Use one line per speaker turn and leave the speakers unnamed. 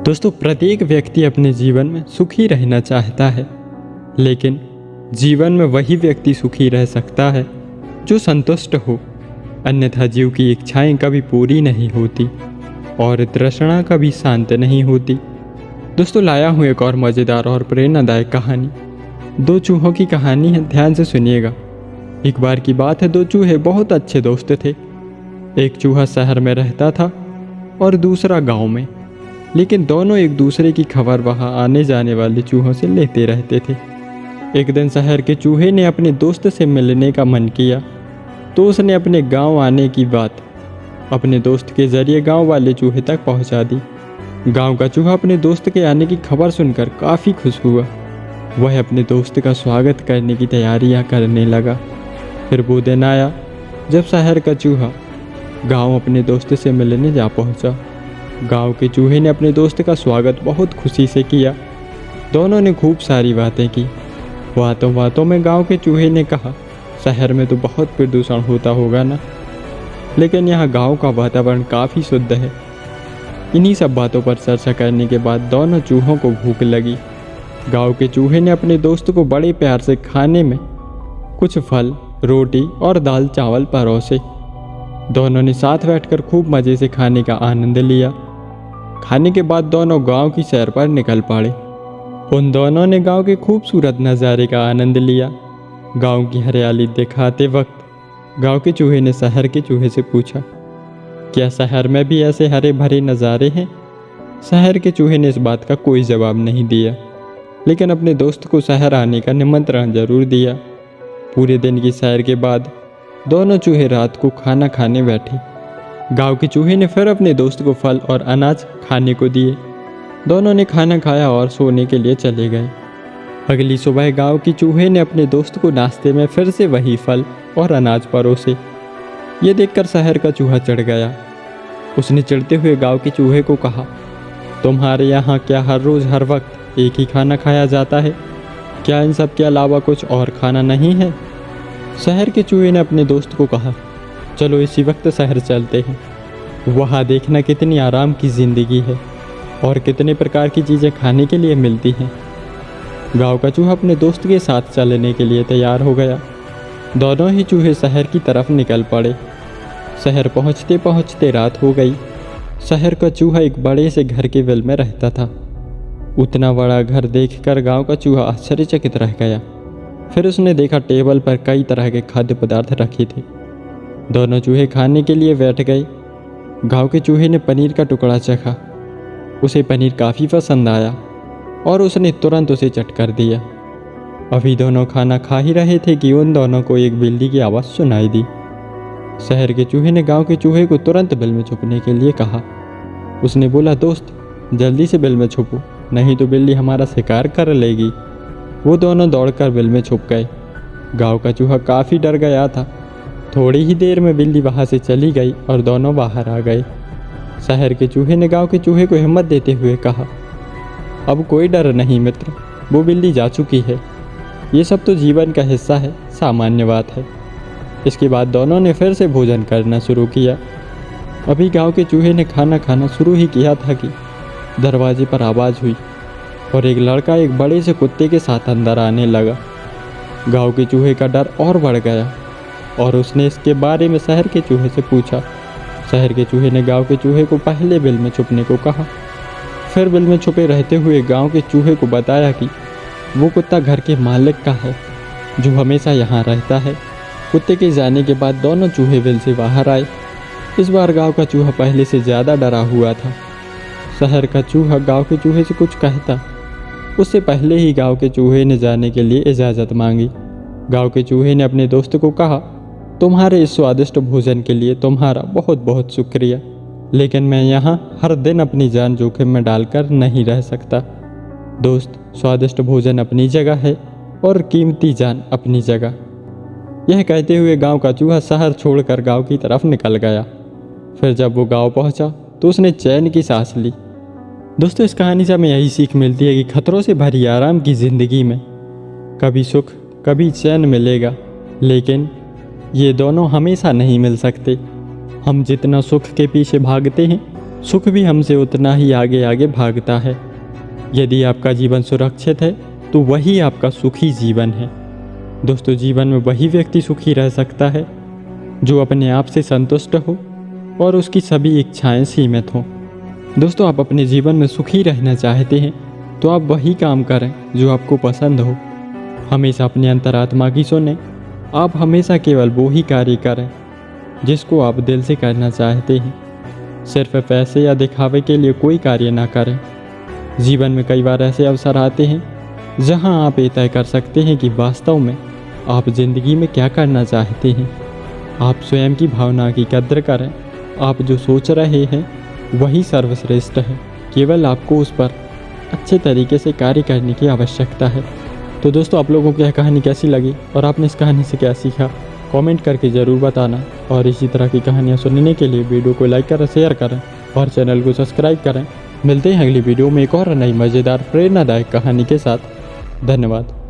दोस्तों, प्रत्येक व्यक्ति अपने जीवन में सुखी रहना चाहता है, लेकिन जीवन में वही व्यक्ति सुखी रह सकता है जो संतुष्ट हो। अन्यथा जीव की इच्छाएं कभी पूरी नहीं होती और तृष्णा कभी शांत नहीं होती। दोस्तों, लाया हूँ एक और मज़ेदार और प्रेरणादायक कहानी। दो चूहों की कहानी है, ध्यान से सुनिएगा। एक बार की बात है, दो चूहे बहुत अच्छे दोस्त थे। एक चूहा शहर में रहता था और दूसरा गांव में, लेकिन दोनों एक दूसरे की खबर वहां आने जाने वाले चूहों से लेते रहते थे। एक दिन शहर के चूहे ने अपने दोस्त से मिलने का मन किया, तो उसने अपने गांव आने की बात अपने दोस्त के जरिए गांव वाले चूहे तक पहुंचा दी। गांव का चूहा अपने दोस्त के आने की खबर सुनकर काफ़ी खुश हुआ। वह अपने दोस्त का स्वागत करने की तैयारियां करने लगा। फिर वो दिन आया जब शहर का चूहा गांव अपने दोस्त से मिलने जा पहुंचा। गांव के चूहे ने अपने दोस्त का स्वागत बहुत खुशी से किया। दोनों ने खूब सारी बातें की। बातों बातों में गांव के चूहे ने कहा, शहर में तो बहुत प्रदूषण होता होगा ना, लेकिन यहाँ गांव का वातावरण काफ़ी शुद्ध है। इन्हीं सब बातों पर चर्चा करने के बाद दोनों चूहों को भूख लगी। गांव के चूहे ने अपने दोस्त को बड़े प्यार से खाने में कुछ फल, रोटी और दाल चावल परोसे। दोनों ने साथ बैठकर खूब मज़े से खाने का आनंद लिया। खाने के बाद दोनों गांव की सैर पर निकल पड़े। उन दोनों ने गांव के खूबसूरत नज़ारे का आनंद लिया। गांव की हरियाली दिखाते वक्त गांव के चूहे ने शहर के चूहे से पूछा, क्या शहर में भी ऐसे हरे भरे नज़ारे हैं? शहर के चूहे ने इस बात का कोई जवाब नहीं दिया, लेकिन अपने दोस्त को शहर आने का निमंत्रण जरूर दिया। पूरे दिन की सैर के बाद दोनों चूहे रात को खाना खाने बैठे। गांव के चूहे ने फिर अपने दोस्त को फल और अनाज खाने को दिए। दोनों ने खाना खाया और सोने के लिए चले गए। अगली सुबह गांव के चूहे ने अपने दोस्त को नाश्ते में फिर से वही फल और अनाज परोसे। ये देखकर शहर का चूहा चढ़ गया। उसने चिढ़ते हुए गांव के चूहे को कहा, तुम्हारे यहाँ क्या हर रोज़ हर वक्त एक ही खाना खाया जाता है? क्या इन सब के अलावा कुछ और खाना नहीं है? शहर के चूहे ने अपने दोस्त को कहा, चलो इसी वक्त शहर चलते हैं, वहाँ देखना कितनी आराम की ज़िंदगी है और कितने प्रकार की चीज़ें खाने के लिए मिलती हैं। गांव का चूहा अपने दोस्त के साथ चलने के लिए तैयार हो गया। दोनों ही चूहे शहर की तरफ निकल पड़े। शहर पहुँचते पहुँचते रात हो गई। शहर का चूहा एक बड़े से घर के बिल में रहता था। उतना बड़ा घर देखकर गांव का चूहा आश्चर्यचकित रह गया। फिर उसने देखा टेबल पर कई तरह के खाद्य पदार्थ रखे थे। दोनों चूहे खाने के लिए बैठ गए। गांव के चूहे ने पनीर का टुकड़ा चखा। उसे पनीर काफ़ी पसंद आया और उसने तुरंत उसे चट कर दिया। अभी दोनों खाना खा ही रहे थे कि उन दोनों को एक बिल्ली की आवाज़ सुनाई दी। शहर के चूहे ने गांव के चूहे को तुरंत बिल में छुपने के लिए कहा। उसने बोला, दोस्त जल्दी से बिल में छुपो, नहीं तो बिल्ली हमारा शिकार कर लेगी। वो दोनों दौड़कर बिल में छुप गए। गांव का चूहा काफ़ी डर गया था। थोड़ी ही देर में बिल्ली वहाँ से चली गई और दोनों बाहर आ गए। शहर के चूहे ने गांव के चूहे को हिम्मत देते हुए कहा, अब कोई डर नहीं मित्र, वो बिल्ली जा चुकी है। ये सब तो जीवन का हिस्सा है, सामान्य बात है। इसके बाद दोनों ने फिर से भोजन करना शुरू किया। अभी गांव के चूहे ने खाना खाना शुरू ही किया था कि दरवाजे पर आवाज़ हुई और एक लड़का एक बड़े से कुत्ते के साथ अंदर आने लगा। गांव के चूहे का डर और बढ़ गया और उसने इसके बारे में शहर के चूहे से पूछा। शहर के चूहे ने गांव के चूहे को पहले बिल में छुपने को कहा। फिर बिल में छुपे रहते हुए गांव के चूहे को बताया कि वो कुत्ता घर के मालिक का है, जो हमेशा यहाँ रहता है। कुत्ते के जाने के बाद दोनों चूहे बिल से बाहर आए। इस बार गांव का चूहा पहले से ज़्यादा डरा हुआ था। शहर का चूहा गांव के चूहे से कुछ कहता, उससे पहले ही गांव के चूहे ने जाने के लिए इजाज़त मांगी। गांव के चूहे ने अपने दोस्त को कहा, तुम्हारे इस स्वादिष्ट भोजन के लिए तुम्हारा बहुत बहुत शुक्रिया, लेकिन मैं यहाँ हर दिन अपनी जान जोखिम में डालकर नहीं रह सकता। दोस्त, स्वादिष्ट भोजन अपनी जगह है और कीमती जान अपनी जगह। यह कहते हुए गांव का चूहा शहर छोड़कर गांव की तरफ निकल गया। फिर जब वो गांव पहुंचा तो उसने चैन की सांस ली। दोस्तों, इस कहानी से हमें यही सीख मिलती है कि खतरों से भरी आराम की ज़िंदगी में कभी सुख कभी चैन मिलेगा, लेकिन ये दोनों हमेशा नहीं मिल सकते। हम जितना सुख के पीछे भागते हैं, सुख भी हमसे उतना ही आगे आगे भागता है। यदि आपका जीवन सुरक्षित है तो वही आपका सुखी जीवन है। दोस्तों, जीवन में वही व्यक्ति सुखी रह सकता है जो अपने आप से संतुष्ट हो और उसकी सभी इच्छाएं सीमित हों। दोस्तों, आप अपने जीवन में सुखी रहना चाहते हैं तो आप वही काम करें जो आपको पसंद हो। हमेशा अपने अंतरात्मा की सुनें। आप हमेशा केवल वो ही कार्य करें जिसको आप दिल से करना चाहते हैं। सिर्फ पैसे या दिखावे के लिए कोई कार्य ना करें। जीवन में कई बार ऐसे अवसर आते हैं जहां आप ये तय कर सकते हैं कि वास्तव में आप ज़िंदगी में क्या करना चाहते हैं। आप स्वयं की भावना की कद्र करें। आप जो सोच रहे हैं वही सर्वश्रेष्ठ है। केवल आपको उस पर अच्छे तरीके से कार्य करने की आवश्यकता है। तो दोस्तों, आप लोगों को यह कहानी कैसी लगी और आपने इस कहानी से क्या सीखा, कमेंट करके ज़रूर बताना। और इसी तरह की कहानियाँ सुनने के लिए वीडियो को लाइक करें, शेयर करें और चैनल को सब्सक्राइब करें। मिलते हैं अगली वीडियो में एक और नई मज़ेदार प्रेरणादायक कहानी के साथ। धन्यवाद।